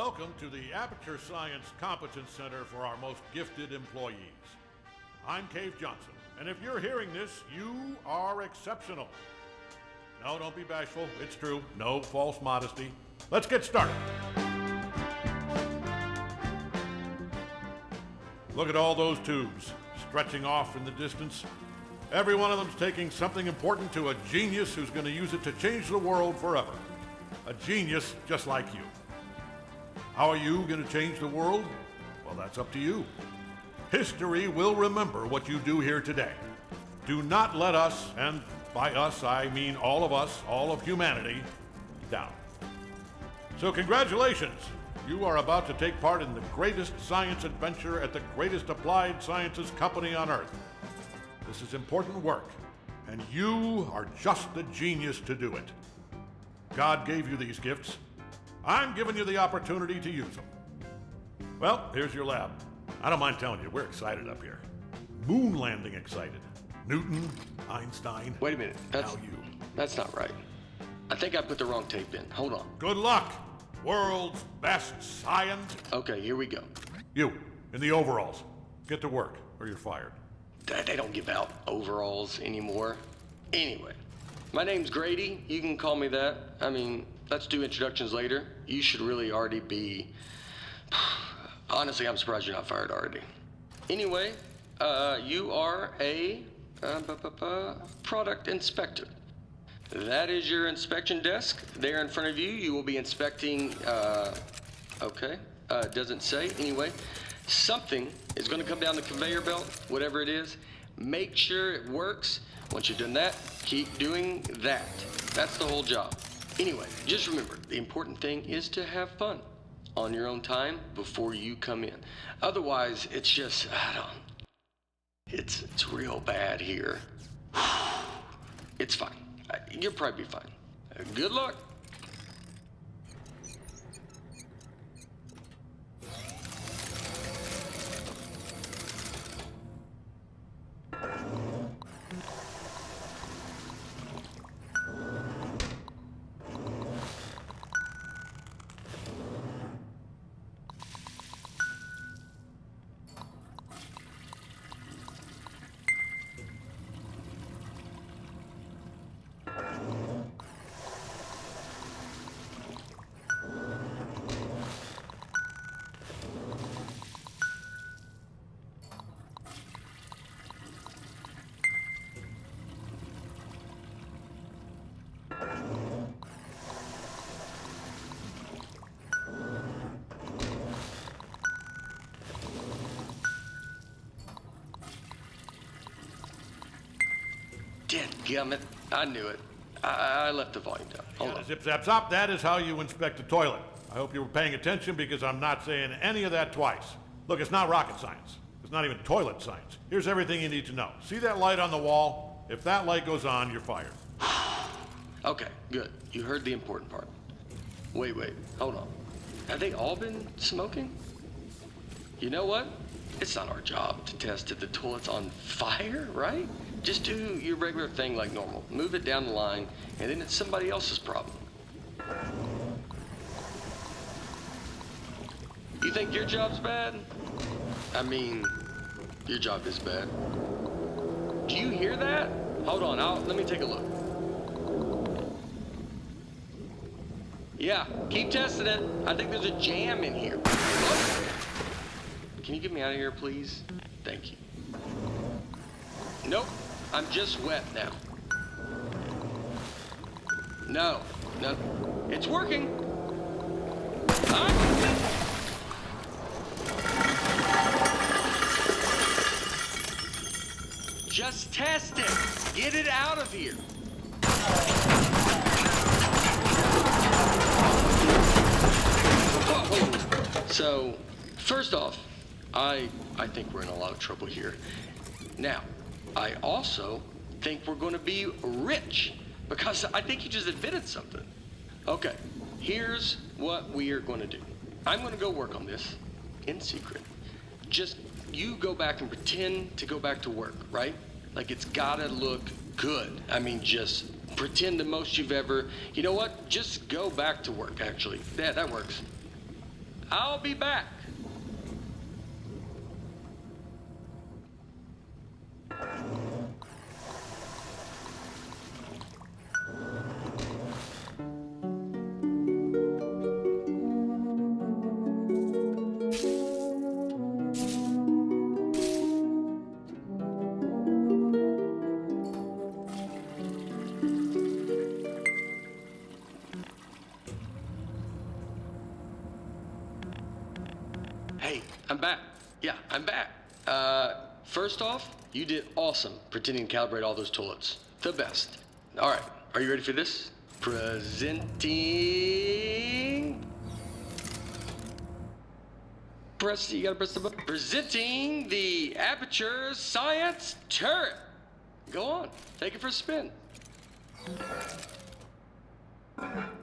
Welcome to the Aperture Science Competence Center for our most gifted employees. I'm Cave Johnson, and if you're hearing this, you are exceptional. No, don't be bashful. It's true. No false modesty. Let's get started. Look at all those tubes stretching off in the distance. Every one of them's taking something important to a genius who's going to use it to change the world forever. A genius just like you. How are you going to change the world? Well, that's up to you. History will remember what you do here today. Do not let us, and by us I mean all of us, all of humanity, down. So congratulations. You are about to take part in the greatest science adventure at the greatest applied sciences company on earth. This is important work, and you are just the genius to do it. God gave you these gifts. I'm giving you the opportunity to use them. Well, here's your lab. I don't mind telling you, we're excited up here. Moon landing excited. Newton, Einstein. Wait a minute. That's not right. I think I put the wrong tape in. Hold on. Good luck, world's best science. Okay, here we go. You, in the overalls. Get to work, or you're fired. They don't give out overalls anymore. Anyway, my name's Grady. You can call me that. I mean, let's do introductions later. You should really already be... Honestly, I'm surprised you're not fired already. Anyway, you are a product inspector. That is your inspection desk. There in front of you, you will be inspecting, doesn't say. Anyway, something is going to come down the conveyor belt, whatever it is. Make sure it works. Once you've done that, keep doing that. That's the whole job. Anyway, just remember, the important thing is to have fun on your own time before you come in. Otherwise, it's just, it's real bad here. It's fine. You'll probably be fine. Good luck. Dadgummit, I knew it. I left the volume down. Hold on. Zip, zap, zop. That is how you inspect a toilet. I hope you were paying attention because I'm not saying any of that twice. Look, it's not rocket science. It's not even toilet science. Here's everything you need to know. See that light on the wall? If that light goes on, you're fired. Okay, good. You heard the important part. Wait, hold on. Have they all been smoking? You know what? It's not our job to test if the toilet's on fire, right? Just do your regular thing like normal. Move it down the line, and then it's somebody else's problem. You think your job's bad? I mean, your job is bad. Do you hear that? Hold on, let me take a look. Yeah, keep testing it. I think there's a jam in here. Oh. Can you get me out of here, please? Thank you. Nope, I'm just wet now. No, it's working. Just test it. Get it out of here. So, first off, I think we're in a lot of trouble here. Now, I also think we're going to be rich because I think you just admitted something. Okay, here's what we are going to do. I'm going to go work on this in secret. Just you go back and pretend to go back to work, right? Like it's got to look good. I mean, just pretend the most you've ever... You know what? Just go back to work, actually. Yeah, that works. I'll be back. Hey, I'm back. Yeah, I'm back. First off, you did awesome pretending to calibrate all those toilets. The best. All right, are you ready for this? Presenting. You gotta press the button. Presenting the Aperture Science Turret. Go on, take it for a spin.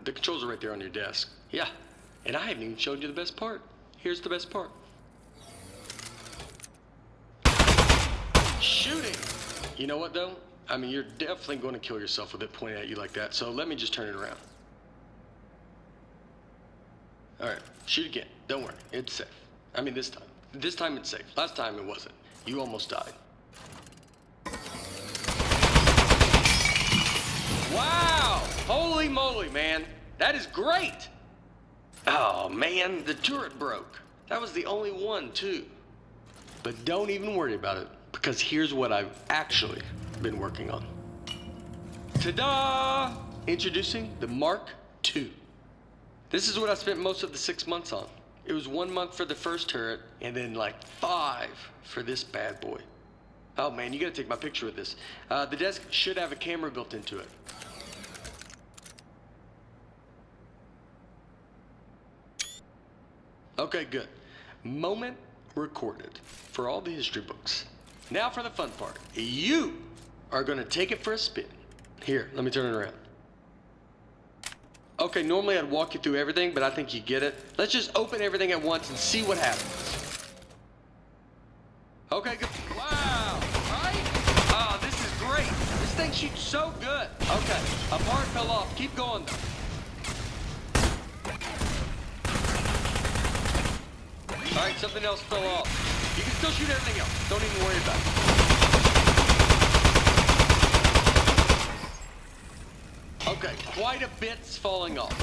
The controls are right there on your desk. Yeah, and I haven't even showed you the best part. Here's the best part. Shooting! You know what though? I mean, you're definitely going to kill yourself with it pointed at you like that, so let me just turn it around. Alright, shoot again. Don't worry, it's safe. I mean, this time. This time it's safe. Last time it wasn't. You almost died. Wow! Holy moly, man. That is great! Oh, man, the turret broke. That was the only one, too. But don't even worry about it, because here's what I've actually been working on. Ta-da! Introducing the Mark II. This is what I spent most of the 6 months on. It was 1 month for the first turret, and then like 5 for this bad boy. Oh, man, you gotta take my picture with this. The desk should have a camera built into it. Okay, good. Moment recorded for all the history books. Now for the fun part. You are gonna take it for a spin. Here, let me turn it around. Okay, normally I'd walk you through everything, but I think you get it. Let's just open everything at once and see what happens. Okay, good. Wow, right? Oh, this is great. This thing shoots so good. Okay, a part fell off. Keep going though. All right, something else fell off. You can still shoot everything else. Don't even worry about it. Okay, quite a bit's falling off.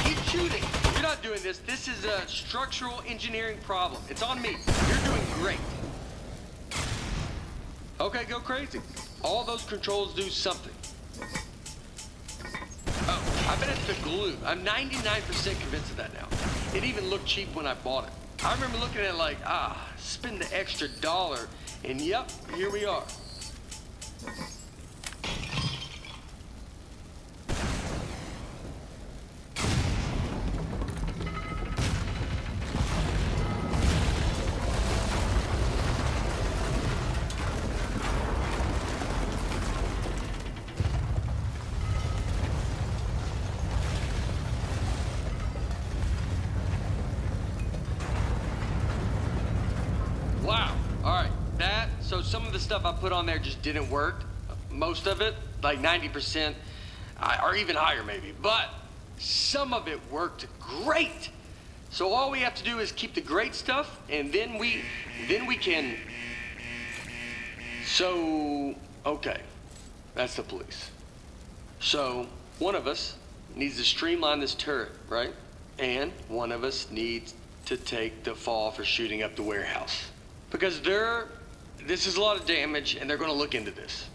Keep shooting. You're not doing this. This is a structural engineering problem. It's on me. You're doing great. Okay, go crazy. All those controls do something. Oh, I bet it's the glue. I'm 99% convinced of that now. It even looked cheap when I bought it. I remember looking at it like, spend the extra $1, and yep, here we are. Wow. All right. So some of the stuff I put on there just didn't work. Most of it, like 90%, or even higher maybe. But some of it worked great. So all we have to do is keep the great stuff, and then we can. So, okay. That's the police. So one of us needs to streamline this turret, right? And one of us needs to take the fall for shooting up the warehouse. Because this is a lot of damage, and they're gonna look into this.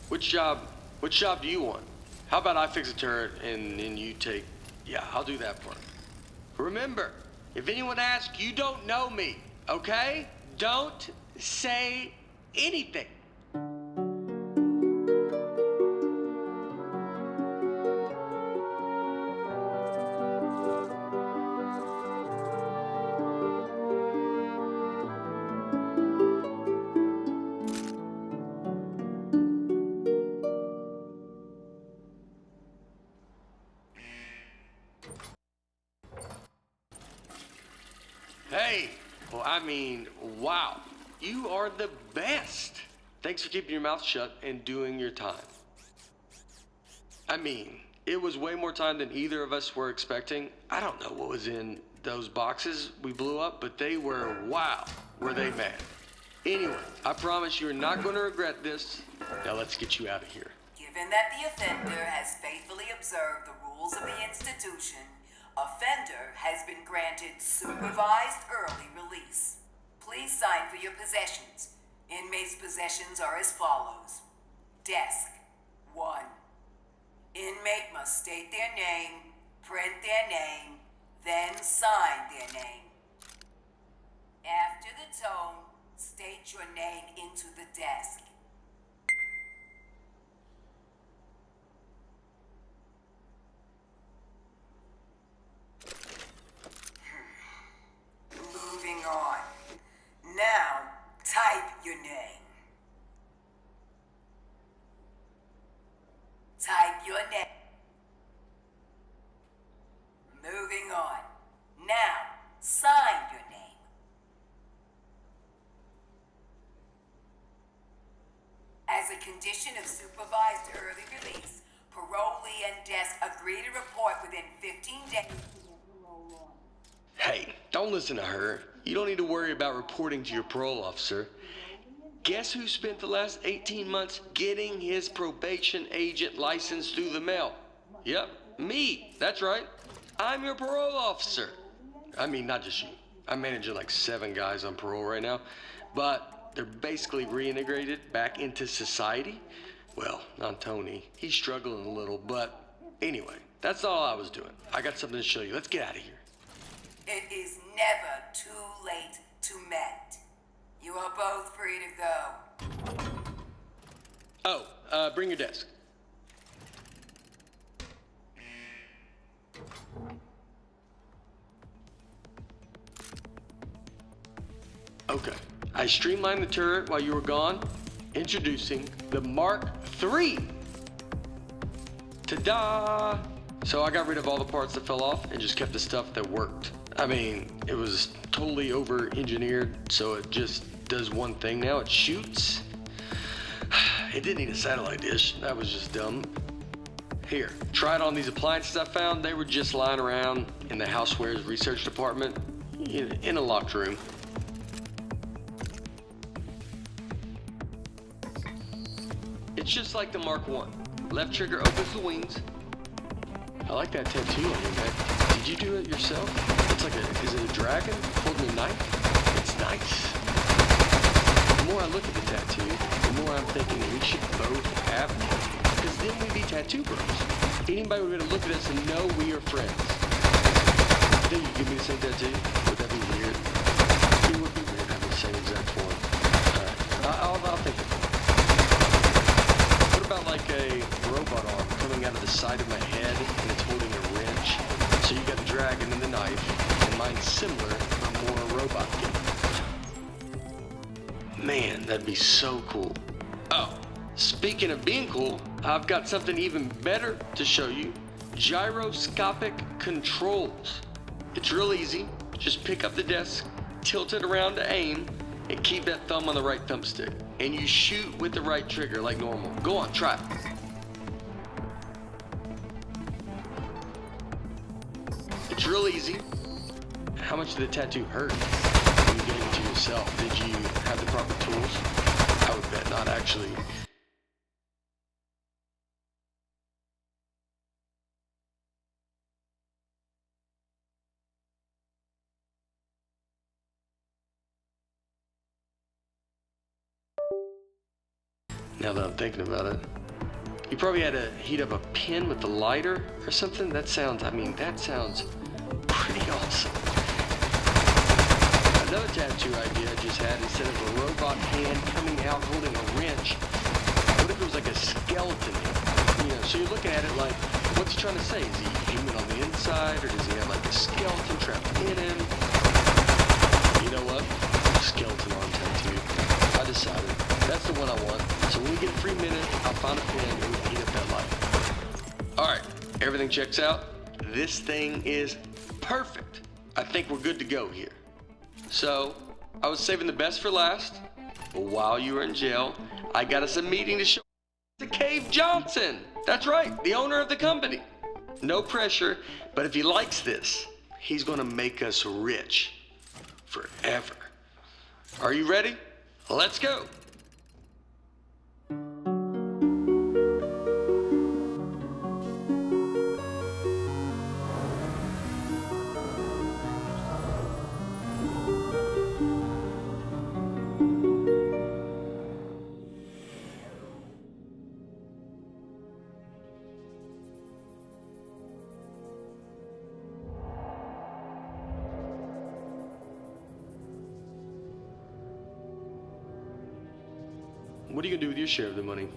Which job do you want? How about I fix a turret, and then you take, yeah, I'll do that part. Remember, if anyone asks, you don't know me, okay? Don't say anything. Hey, well, I mean, wow. You are the best. Thanks for keeping your mouth shut and doing your time. I mean, It was way more time than either of us were expecting. I don't know what was in those boxes we blew up, but they were, wow, were they mad. Anyway, I promise you're not going to regret this. Now let's get you out of here. Given that the offender has faithfully observed the rules of the institution, offender has been granted supervised early release. Please sign for your possessions. Inmates' possessions are as follows. Desk, 1. Inmate must state their name, print their name, then sign their name. After the tone, state your name into the desk. Moving on. Now, type your name. Type your name. Moving on. Now, sign your name. As a condition of supervised early release, parolee and desk agree to report within 15 days. Hey, don't listen to her. You don't need to worry about reporting to your parole officer. Guess who spent the last 18 months getting his probation agent license through the mail? Yep, me. That's right. I'm your parole officer. I mean, not just you. I'm managing like 7 guys on parole right now, but they're basically reintegrated back into society. Well, not Tony. He's struggling a little, but anyway, that's all I was doing. I got something to show you. Let's get out of here. It is never too late to mend. You are both free to go. Oh, bring your desk. Okay. I streamlined the turret while you were gone. Introducing the Mark III. Ta-da! So I got rid of all the parts that fell off and just kept the stuff that worked. I mean, it was totally over-engineered, so it just does one thing now. It shoots. It didn't need a satellite dish. That was just dumb. Here, try it on these appliances I found. They were just lying around in the housewares research department in a locked room. It's just like the Mark I. Left trigger opens the wings. I like that tattoo on your neck. Did you do it yourself? It's like is it a dragon holding a knife? It's nice. The more I look at the tattoo, the more I'm thinking we should both have it. Because then we'd be tattoo bros. Anybody would be able to look at us and know we are friends. Think you give me the same tattoo? Would that be weird? It would be weird having the same exact form. Alright, I'll think of it. What about like a robot arm coming out of the side of my head and it's holding a wrench? So you got the dragon and the knife, and mine's similar, but more robot thing. Man, that'd be so cool. Oh, speaking of being cool, I've got something even better to show you. Gyroscopic controls. It's real easy. Just pick up the desk, tilt it around to aim, and keep that thumb on the right thumbstick. And you shoot with the right trigger like normal. Go on, try it. It's real easy. How much did the tattoo hurt when you gave it to yourself? Did you have the proper tools? I would bet not, actually. Now that I'm thinking about it, you probably had to heat up a pen with the lighter or something. That sounds pretty awesome. Another tattoo idea I just had, instead of a robot hand coming out holding a wrench, what if it was like a skeleton? You know, so you're looking at it like, what's he trying to say? Is he human on the inside, or does he have like a skeleton trapped in him? You know what? Skeleton arm tattoo. I decided. That's the one I want. So when we get a free minute, I'll find a pen and we can heat up that light. Alright, everything checks out. This thing is perfect. I think we're good to go here. So, I was saving the best for last, but while you were in jail, I got us a meeting to show to Cave Johnson. That's right, the owner of the company. No pressure, but if he likes this, he's gonna make us rich forever. Are you ready? Let's go. What are you gonna do with your share of the money?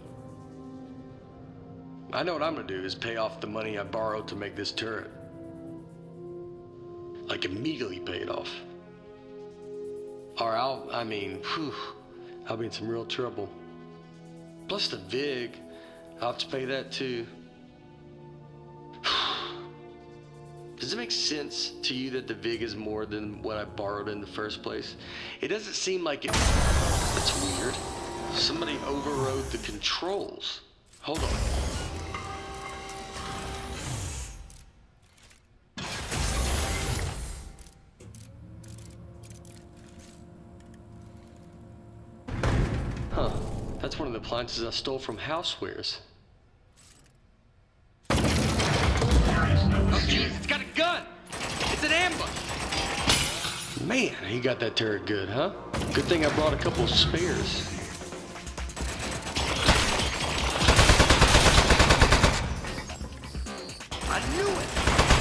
I know what I'm gonna do is pay off the money I borrowed to make this turret. Like immediately pay it off. Or I'll be in some real trouble. Plus the VIG, I'll have to pay that too. Does it make sense to you that the VIG is more than what I borrowed in the first place? It doesn't seem like it. That's weird. Somebody overrode the controls. Hold on. Huh. That's one of the appliances I stole from Housewares. Oh, jeez, it's got a gun! It's an ambush! Man, he got that turret good, huh? Good thing I brought a couple of spares. I knew it!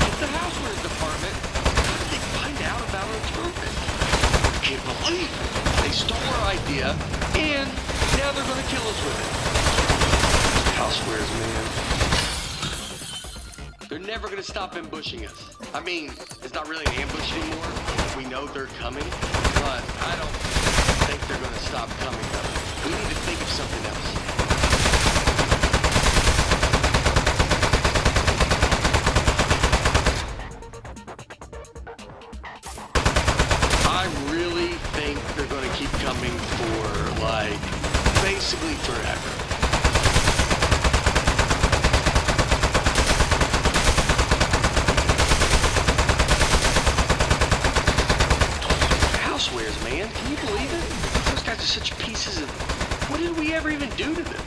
It's the Housewares department! How did they find out about our turret? I can't believe it! They stole our idea, and now they're gonna kill us with it. Housewares, man. They're never gonna stop ambushing us. I mean, it's not really an ambush anymore. We know they're coming, but I don't think they're gonna stop coming, though. We need to think of something else. I really think they're gonna keep coming for, like, basically forever. Housewares, man. Can you believe it? Those guys are such pieces of... What did we ever even do to them?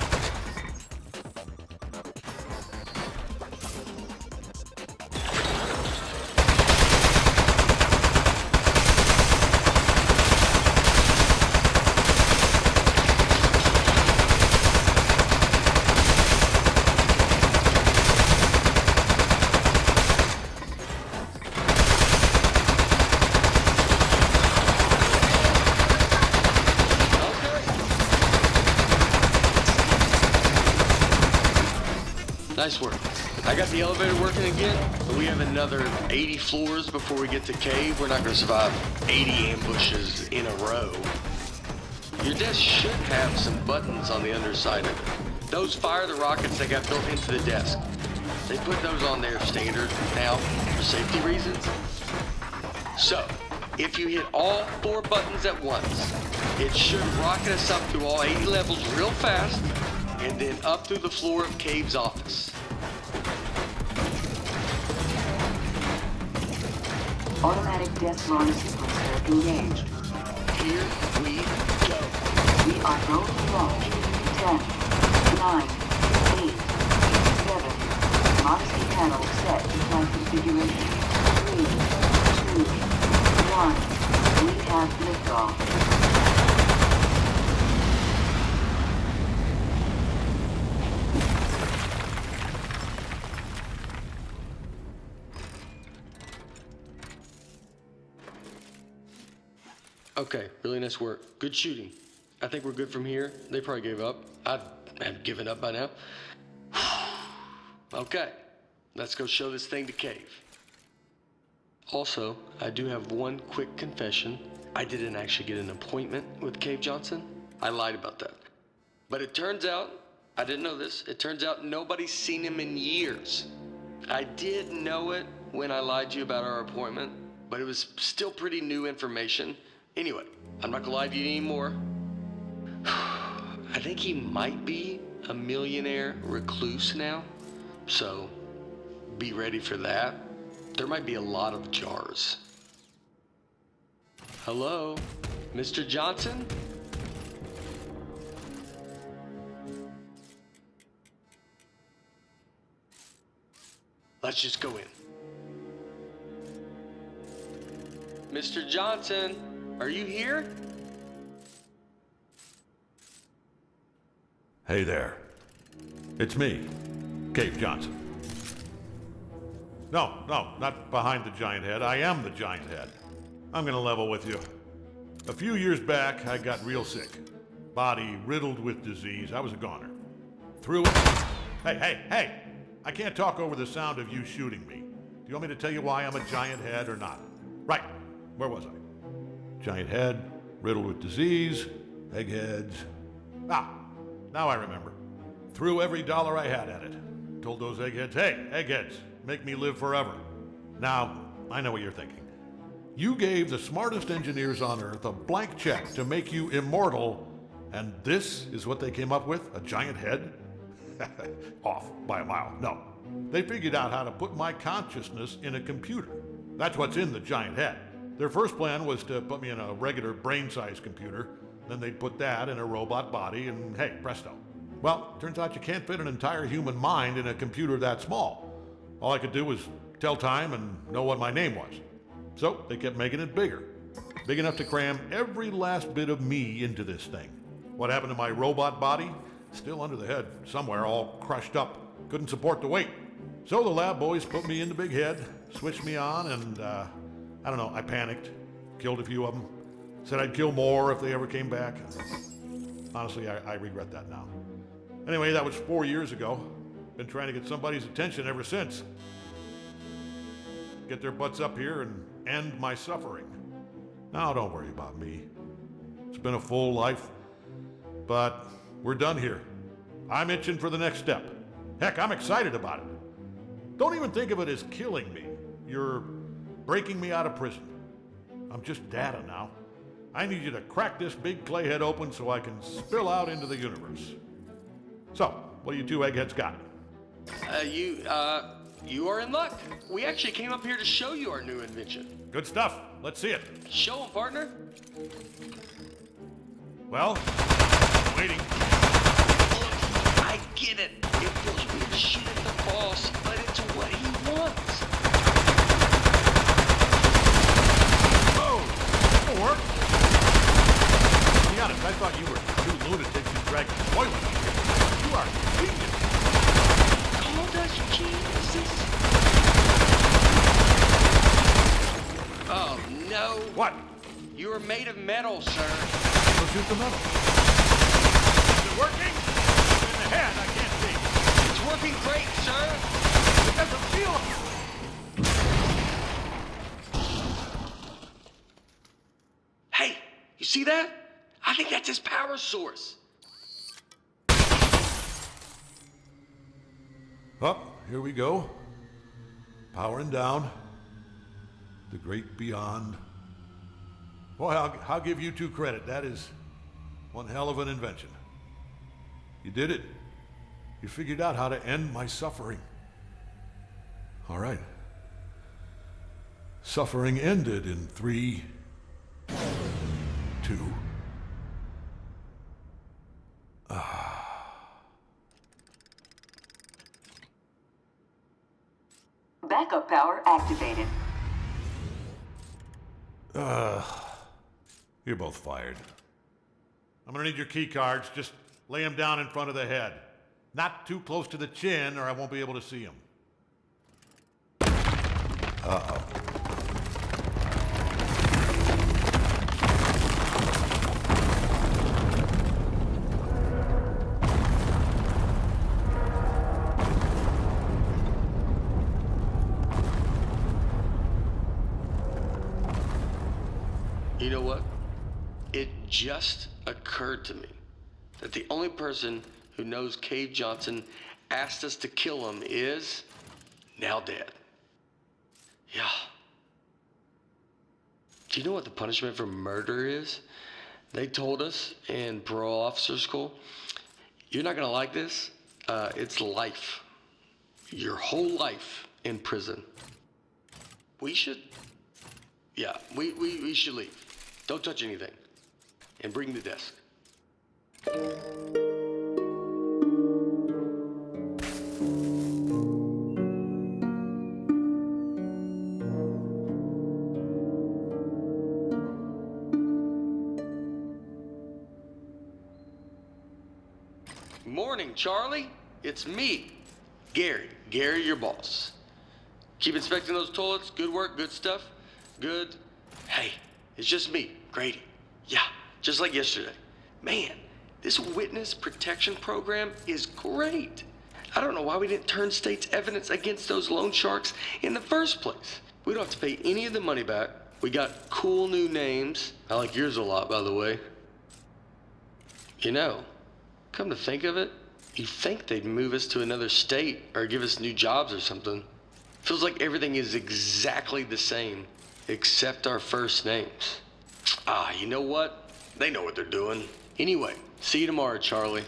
Nice work. I got the elevator working again, but we have another 80 floors before we get to cave. We're not going to survive 80 ambushes in a row. Your desk should have some buttons on the underside of it. Those fire the rockets that got built into the desk. They put those on there standard now for safety reasons. So, if you hit all 4 buttons at once, it should rocket us up through all 80 levels real fast, and then up through the floor of Cave's office. Automatic death run sequencer engaged. Here we go. We are going to launch. 10, 9, 8, 7. Modesty panel set to flight configuration. 3, 2, 1. We have liftoff. Okay, really nice work. Good shooting. I think we're good from here. They probably gave up. I have given up by now. Okay, let's go show this thing to Cave. Also, I do have one quick confession. I didn't actually get an appointment with Cave Johnson. I lied about that. But it turns out, I didn't know this, it turns out nobody's seen him in years. I did know it when I lied to you about our appointment, but it was still pretty new information. Anyway, I'm not gonna lie to you anymore. I think he might be a millionaire recluse now. So, be ready for that. There might be a lot of jars. Hello, Mr. Johnson? Let's just go in. Mr. Johnson, are you here? Hey there. It's me, Cave Johnson. No, not behind the giant head. I am the giant head. I'm gonna level with you. A few years back, I got real sick. Body riddled with disease. I was a goner. Through it. Hey! I can't talk over the sound of you shooting me. Do you want me to tell you why I'm a giant head or not? Right. Where was I? Giant head, riddled with disease, eggheads. Now I remember. Threw every dollar I had at it. Told those eggheads, hey, eggheads, make me live forever. Now, I know what you're thinking. You gave the smartest engineers on Earth a blank check to make you immortal, and this is what they came up with? A giant head? Off by a mile. No. They figured out how to put my consciousness in a computer. That's what's in the giant head. Their first plan was to put me in a regular brain-sized computer, then they'd put that in a robot body, and hey, presto. Well, turns out you can't fit an entire human mind in a computer that small. All I could do was tell time and know what my name was. So they kept making it bigger. Big enough to cram every last bit of me into this thing. What happened to my robot body? Still under the head, somewhere, all crushed up. Couldn't support the weight. So the lab boys put me in the big head, switched me on, and I don't know, I panicked. Killed a few of them. Said I'd kill more if they ever came back. Honestly, I regret that now. Anyway, that was 4 years ago. Been trying to get somebody's attention ever since. Get their butts up here and end my suffering. Now, don't worry about me. It's been a full life, but we're done here. I'm itching for the next step. Heck, I'm excited about it. Don't even think of it as killing me. You're breaking me out of prison. I'm just data now. I need you to crack this big clay head open so I can spill out into the universe. So, what do you two eggheads got? You are in luck. We actually came up here to show you our new invention. Good stuff. Let's see it. Show 'em, partner. Well, waiting. I get it. It feels weird to shoot at the boss, but it's what he wants. Oh, that'll work. To be honest, I thought you were two lunatics who dragged the toilet out here. You are genius. Called us geniuses. Oh, no. What? You are made of metal, sir. Go shoot the metal. Is it working? In the head, I can't see. It's working great, sir. It doesn't feel. Hey, you see that? I think that's his power source. Oh, here we go. Powering down. The great beyond. Boy, I'll give you two credit. That is one hell of an invention. You did it. You figured out how to end my suffering. All right. Suffering ended in 3, 2. Backup power activated. You're both fired. I'm gonna need your key cards. Just lay them down in front of the head. Not too close to the chin or I won't be able to see them. Uh-oh. You know what? It just occurred to me that the only person who knows Cave Johnson asked us to kill him is now dead. Yeah. Do you know what the punishment for murder is? They told us in parole officer school, you're not gonna like this. It's life. Your whole life in prison. We should, yeah, we should leave. Don't touch anything. And bring the desk. Morning, Charlie. It's me, Gary. Gary, your boss. Keep inspecting those toilets. Good work, good stuff. Good. Hey, it's just me, Grady. Yeah, just like yesterday. Man, this witness protection program is great. I don't know why we didn't turn state's evidence against those loan sharks in the first place. We don't have to pay any of the money back. We got cool new names. I like yours a lot, by the way. You know, come to think of it, you'd think they'd move us to another state or give us new jobs or something. Feels like everything is exactly the same, except our first names. Ah, you know what? They know what they're doing. Anyway, see you tomorrow, Charlie.